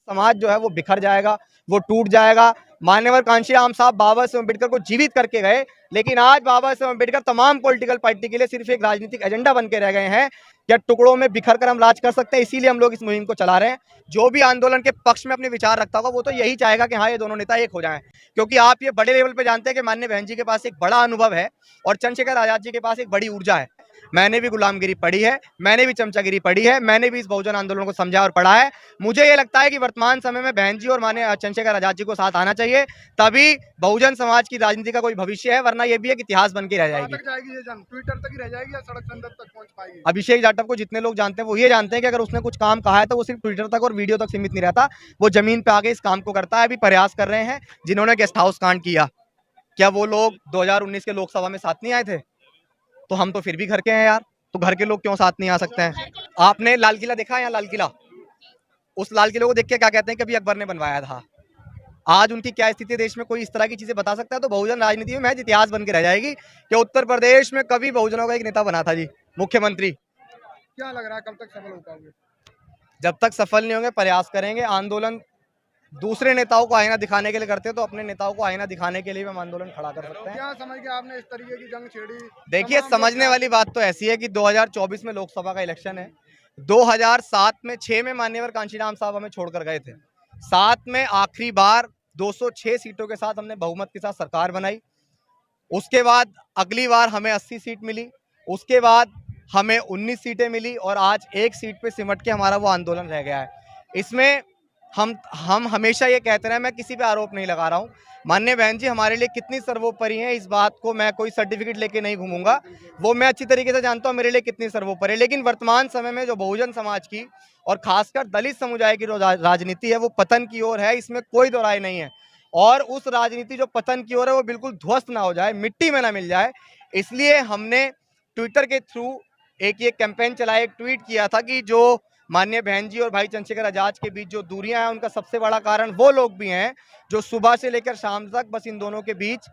समाज जो है वो बिखर जाएगा, वो टूट जाएगा। मान्यवर कांशीराम साहब बाबा साहेब अम्बेडकर को जीवित करके गए, लेकिन आज बाबा साहेब अम्बेडकर तमाम पॉलिटिकल पार्टी के लिए सिर्फ एक राजनीतिक एजेंडा बन के रह गए हैं। क्या टुकड़ों में बिखर कर हम राज कर सकते हैं? इसीलिए हम लोग इस मुहिम को चला रहे हैं। जो भी आंदोलन के पक्ष में अपने विचार रखता होगा वो तो यही चाहेगा कि हाँ, ये दोनों नेता एक हो जाएं, क्योंकि आप ये बड़े लेवल पे जानते हैं कि माननीय बहन जी के पास एक बड़ा अनुभव है और चंद्रशेखर आजाद जी के पास एक बड़ी ऊर्जा है। मैंने भी गुलामगिरी पढ़ी है, मैंने भी चमचागिरी पढ़ी है, मैंने भी इस बहुजन आंदोलन को समझा और पढ़ा है। मुझे ये लगता है कि वर्तमान समय में बहन जी और माननीय चंद्रशेखर आजाद जी को साथ आना चाहिए, तभी बहुजन समाज की राजनीति का कोई भविष्य है, वरना ये भी एक इतिहास बन के रह जाएगी। ट्विटर तक ही रह जाएगी या सड़क संसद तक पहुंच पाएगी? अभिषेक जाटव को जितने लोग जानते हैं वो ये जानते हैं कि अगर उसने कुछ काम कहा है तो वो सिर्फ ट्विटर तक और वीडियो तक सीमित नहीं रहता, वो जमीन पे आके इस काम को करता है। अभी प्रयास कर रहे हैं जिन्होंने गेस्ट हाउस कांड किया, क्या वो लोग 2019 के लोकसभा में साथ नहीं आए थे? तो हम तो फिर भी घर के हैं यार, तो घर के लोग क्यों साथ नहीं आ सकते हैं? आपने लाल किला देखा है? यहाँ लाल किला, उस लाल किले को देख के क्या कहते हैं कभी अकबर ने बनवाया था। आज उनकी क्या स्थिति है देश में, कोई इस तरह की चीजें बता सकता है? तो बहुजन राजनीति में महज इतिहास बन के रह जाएगी कि उत्तर प्रदेश में कभी बहुजनों का एक नेता बना था जी, मुख्यमंत्री। क्या लग रहा है कब तक सफल हो पाओगे? जब तक सफल नहीं होंगे प्रयास करेंगे। आंदोलन दूसरे नेताओं को आईना दिखाने के लिए करते हैं, तो अपने नेताओं को आईना दिखाने के लिए भी हम आंदोलन खड़ा कर सकते हैं। क्या समझ के आपने इस तरीके की जंग छेड़ी? देखिए, समझने वाली बात तो ऐसी है कि 2024 में लोकसभा का इलेक्शन है। 2007 में 6 में मान्यवर कांशीराम साहब हमें छोड़कर गए थे। 7 में आखिरी बार 206 सीटों के साथ हमने बहुमत के साथ सरकार बनाई। उसके बाद अगली बार हमें 80 सीट मिली, उसके बाद हमें 19 सीटें मिली और आज एक सीट पे सिमट के हमारा वो आंदोलन रह गया है। इसमें हम हमेशा ये कहते रहे, मैं किसी पे आरोप नहीं लगा रहा हूँ। माननीय बहन जी हमारे लिए कितनी सर्वोपरि हैं, इस बात को मैं कोई सर्टिफिकेट लेके नहीं घूमूंगा, वो मैं अच्छी तरीके से जानता हूँ मेरे लिए कितनी सर्वोपरि है। लेकिन वर्तमान समय में जो बहुजन समाज की और खासकर दलित समुदाय की जो राजनीति है वो पतन की ओर है, इसमें कोई दो राय नहीं है। और उस राजनीति जो पतन की ओर है वो बिल्कुल ध्वस्त ना हो जाए, मिट्टी में ना मिल जाए, इसलिए हमने ट्विटर के थ्रू एक ये कैंपेन चलाया, एक ट्वीट किया था कि जो माननीय बहन जी और भाई चंद्रशेखर आजाद के बीच जो दूरियां हैं उनका सबसे बड़ा कारण वो लोग भी हैं जो सुबह से लेकर शाम तक बस इन दोनों के बीच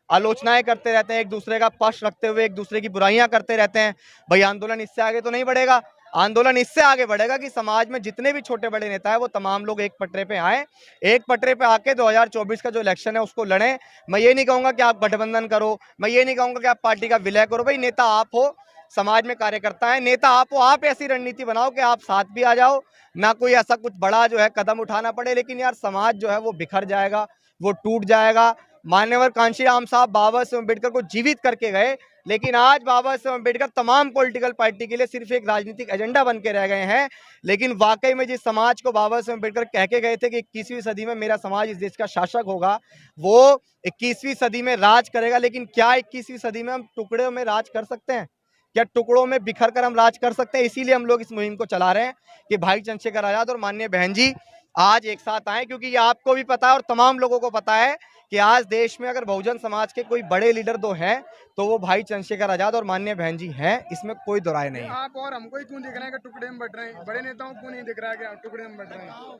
आलोचनाएं करते रहते हैं, एक दूसरे का पक्ष रखते हुए एक दूसरे की बुराइयां करते रहते हैं। भाई आंदोलन इससे आगे तो नहीं बढ़ेगा। आंदोलन इससे आगे बढ़ेगा कि समाज में जितने भी छोटे बड़े नेता हैं वो तमाम लोग एक पटरे पे आए, एक पटरे पे आके 2024 का जो इलेक्शन है उसको लड़ें। मैं ये नहीं कहूंगा कि आप गठबंधन करो, मैं ये नहीं कहूंगा कि आप पार्टी का विलय करो। भाई नेता आप हो, समाज में कार्यकर्ता है, नेता आप हो, आप ऐसी रणनीति बनाओ कि आप साथ भी आ जाओ, ना कोई ऐसा कुछ बड़ा जो है कदम उठाना पड़े। लेकिन यार समाज जो है वो बिखर जाएगा, वो टूट जाएगा। मान्यवर कांशीराम साहब बाबा साहेब अम्बेडकर को जीवित करके गए, लेकिन आज बाबा साहेब अम्बेडकर तमाम पॉलिटिकल पार्टी के लिए सिर्फ एक राजनीतिक एजेंडा बन के रह गए हैं। लेकिन वाकई में जिस समाज को बाबा साहेब अम्बेडकर कह के गए थे कि 21वीं सदी में मेरा समाज इस देश का शासक होगा, वो 21वीं सदी में राज करेगा। लेकिन क्या 21वीं सदी में हम टुकड़ों में राज कर सकते हैं? क्या टुकड़ों में बिखर कर हम राज कर सकते हैं? इसीलिए हम लोग इस मुहिम को चला रहे हैं कि भाई चंद्रशेखर आजाद और माननीय बहन जी आज एक साथ आए, क्योंकि ये आपको भी पता है और तमाम लोगों को पता है कि आज देश में अगर बहुजन समाज के कोई बड़े लीडर दो हैं तो वो भाई चंद्रशेखर आजाद और माननीय बहन जी हैं, इसमें कोई दो राय नहीं है। आप और हमको ही क्यों दिख रहे हैं कि टुकड़े में बट रहे हैं? बड़े नेताओं को नहीं दिख रहा है कि आप टुकड़े में बट रहे हैं?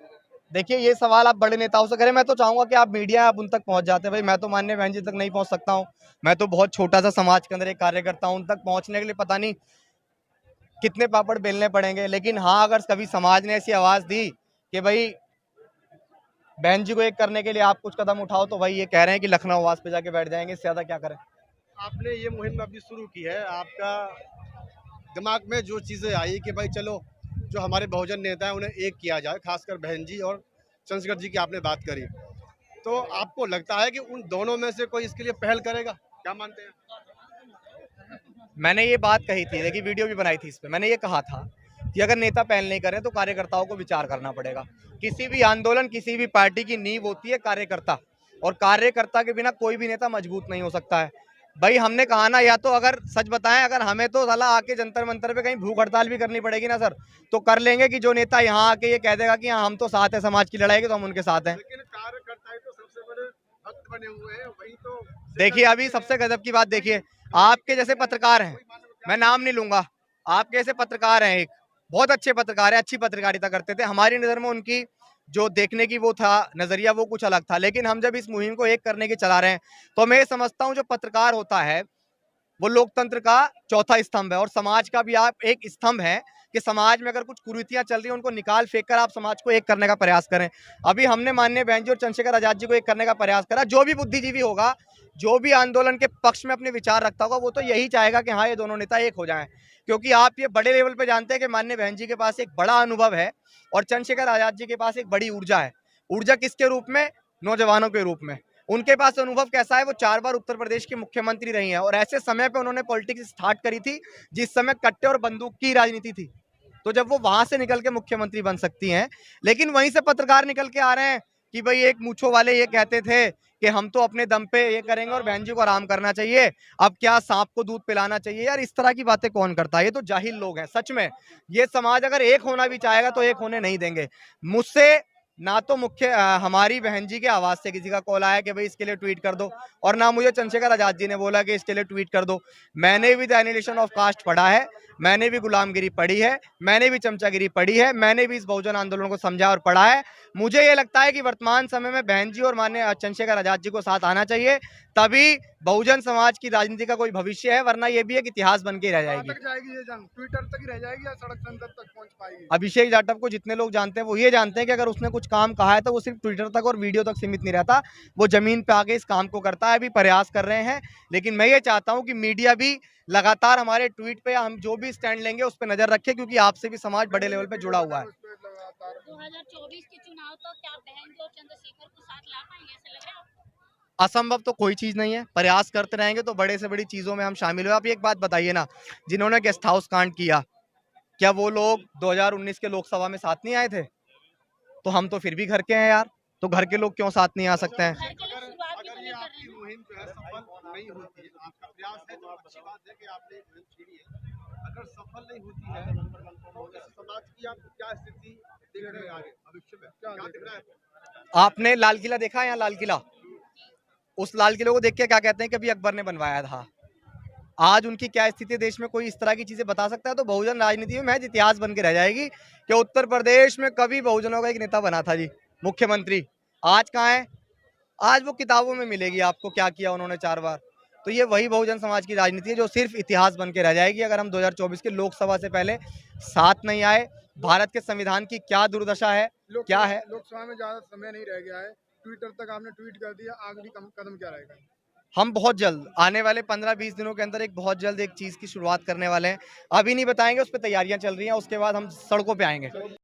देखिए, ये सवाल आप बड़े नेताओं से करें, मैं तो चाहूंगा कि आप मीडिया आप उन तक पहुंच जाते हैं। भाई मैं तो माननीय बहन जी तक नहीं पहुंच सकता हूं, मैं तो बहुत छोटा सा समाज के अंदर एक कार्यकर्ता हूं, उन तक पहुंचने के लिए पता नहीं कितने पापड़ बेलने पड़ेंगे। लेकिन हाँ, अगर कभी समाज ने ऐसी आवाज दी कि भाई बहन जी को एक करने के लिए आप कुछ कदम उठाओ, तो भाई ये कह रहे हैं कि लखनऊ आवास पे जाके बैठ जाएंगे, इससे ज्यादा क्या करें। आपने ये मुहिम अभी शुरू की है, आपका दिमाग में जो चीज़ें आई कि भाई चलो जो हमारे बहुजन नेता हैं उन्हें एक किया जाए, खासकर बहन जी और चंद्रशेखर जी की आपने बात करी, तो आपको लगता है कि उन दोनों में से कोई इसके लिए पहल करेगा? क्या मानते हैं? मैंने ये बात कही थी, देखिए वीडियो भी बनाई थी इस पे, मैंने ये कहा था कि अगर नेता पहल नहीं करें तो कार्यकर्ताओं को विचार करना पड़ेगा। किसी भी आंदोलन, किसी भी पार्टी की नींव होती है कार्यकर्ता, और कार्यकर्ता के बिना कोई भी नेता मजबूत नहीं हो सकता है। भाई हमने कहा ना, या तो अगर सच बताएं, अगर हमें तो साला आके जंतर मंतर पे कहीं भूख हड़ताल भी करनी पड़ेगी ना सर, तो कर लेंगे कि जो नेता यहाँ आके ये कह देगा कि हाँ हम तो साथ है समाज की लड़ाई के, तो हम उनके साथ हैं। लेकिन कार्यकर्ता तो सबसे बड़े भक्त बने हुए हैं, वही तो। देखिए अभी सबसे गजब की बात देखिए, आपके जैसे पत्रकार हैं, मैं नाम नहीं लूंगा, आपके जैसे पत्रकार हैं, एक बहुत अच्छे पत्रकार हैं, अच्छी पत्रकारिता करते थे, हमारी नज़र में उनकी जो देखने की वो था नजरिया वो कुछ अलग था। लेकिन हम जब इस मुहिम को एक करने की चला रहे हैं तो मैं ये समझता हूँ जो पत्रकार होता है वो लोकतंत्र का चौथा स्तंभ है और समाज का भी आप एक स्तंभ है, कि समाज में अगर कुछ कुरीतियां चल रही हैं उनको निकाल फेंक कर आप समाज को एक करने का प्रयास करें। अभी हमने माननीय बहन जी और चंद्रशेखर आजाद जी को एक करने का प्रयास करा। जो भी बुद्धिजीवी होगा, जो भी आंदोलन के पक्ष में अपने विचार रखता होगा, वो तो यही चाहेगा कि हाँ, ये दोनों नेता एक हो जाएं, क्योंकि आप ये बड़े लेवल पे जानते हैं कि माननीय बहन जी के पास एक बड़ा अनुभव है और चंद्रशेखर आजाद जी के पास एक बड़ी ऊर्जा है। ऊर्जा किसके रूप में? नौजवानों के रूप में। उनके पास अनुभव कैसा है? वो 4 बार उत्तर प्रदेश की मुख्यमंत्री रही हैं और ऐसे समय पे उन्होंने पॉलिटिक्स स्टार्ट करी थी जिस समय कट्टे और बंदूक की राजनीति थी। तो जब वो वहां से निकल के मुख्यमंत्री बन सकती हैं, लेकिन वहीं से पत्रकार निकल के आ रहे हैं कि भाई एक मूंछों वाले ये कहते थे कि हम तो अपने दम पे ये करेंगे और बहन जी को आराम करना चाहिए, अब क्या सांप को दूध पिलाना चाहिए। यार, इस तरह की बातें कौन करता है? ये तो जाहिल लोग हैं सच में। ये समाज अगर एक होना भी चाहेगा तो एक होने नहीं देंगे। मुझसे ना तो हमारी बहन जी के आवाज से किसी का कॉल आया कि भाई इसके लिए ट्वीट कर दो, और ना मुझे चंद्रशेखर आजाद जी ने बोला कि इसके लिए ट्वीट कर दो। मैंने भी द एनिहिलेशन ऑफ कास्ट पढ़ा है, मैंने भी गुलामगिरी पढ़ी है, मैंने भी चमचागिरी पढ़ी है, मैंने भी इस बहुजन आंदोलन को समझा और पढ़ा है। मुझे ये लगता है कि वर्तमान समय में बहन जी और माननीय चंद्रशेखर आजाद जी को साथ आना चाहिए, तभी बहुजन समाज की राजनीति का कोई भविष्य है, वरना ये भी एक इतिहास बन के रह जाएगी। तक जाएगी ये जंग? ट्विटर तक ही रह जाएगी या सड़क संसद तक पहुंच पाएगी? अभिषेक जाटव को जितने लोग जानते हैं वो ये जानते हैं कि अगर उसने कुछ काम कहा है तो वो सिर्फ ट्विटर तक और वीडियो तक सीमित नहीं रहता, वो जमीन पे आके इस काम को करता है। अभी प्रयास कर रहे हैं, लेकिन मैं ये चाहता हूं कि मीडिया भी लगातार हमारे ट्वीट पे या हम जो भी स्टैंड लेंगे उस पर नजर रखे, क्योंकि आपसे भी समाज बड़े लेवल पे जुड़ा हुआ है। 2024 के चुनाव तो क्या बहन जी और चंद्रशेखर को साथ ला पाएंगे, ऐसा लग रहा है आपको? असंभव तो कोई चीज नहीं है, प्रयास करते रहेंगे तो बड़े से बड़ी चीजों में हम शामिल हुए। आप एक बात बताइए ना, जिन्होंने गेस्ट हाउस कांड किया, क्या वो लोग 2019 के लोकसभा में साथ नहीं आए थे? तो हम तो फिर भी घर के हैं यार, तो घर के लोग क्यों साथ नहीं आ सकते हैं? घर के लोग शुरुआत भी तो अगर नहीं ये कर रहे आपकी हैं। मुहिम जो है सफल नहीं होती है, आपका प्रयास है तो अच्छी बात है कि आपने एक मुहिम छेड़ी है। अगर सफल नहीं होती है तो इस समाज की आपको क्या स्थिति दिख रही है आगे भविष्य में, क्या दिख रहा है? आपने लाल किला देखा है? यहाँ लाल किला, उस लाल किले को देख के क्या कहते हैं कि अभी अकबर ने बनवाया था। आज उनकी क्या स्थिति देश में, कोई इस तरह की चीजें बता सकता है? तो बहुजन राजनीति में महज इतिहास बन के रह जाएगी कि उत्तर प्रदेश में कभी बहुजनों का एक नेता बना था जी, मुख्यमंत्री। आज कहाँ है? आज वो किताबों में मिलेगी आपको क्या किया उन्होंने 4 बार। तो ये वही बहुजन समाज की राजनीति है जो सिर्फ इतिहास बन के रह जाएगी अगर हम 2024 के लोकसभा से पहले साथ नहीं आए। भारत के संविधान की क्या दुर्दशा है, क्या है? लोकसभा में ज्यादा समय नहीं रह गया है, ट्विटर तक आपने ट्वीट कर दिया, आखिरी कदम क्या रहेगा? हम बहुत जल्द आने वाले 15-20 दिनों के अंदर एक बहुत जल्द एक चीज की शुरुआत करने वाले हैं। अभी नहीं बताएंगे, उस पर तैयारियां चल रही हैं, उसके बाद हम सड़कों पे आएंगे।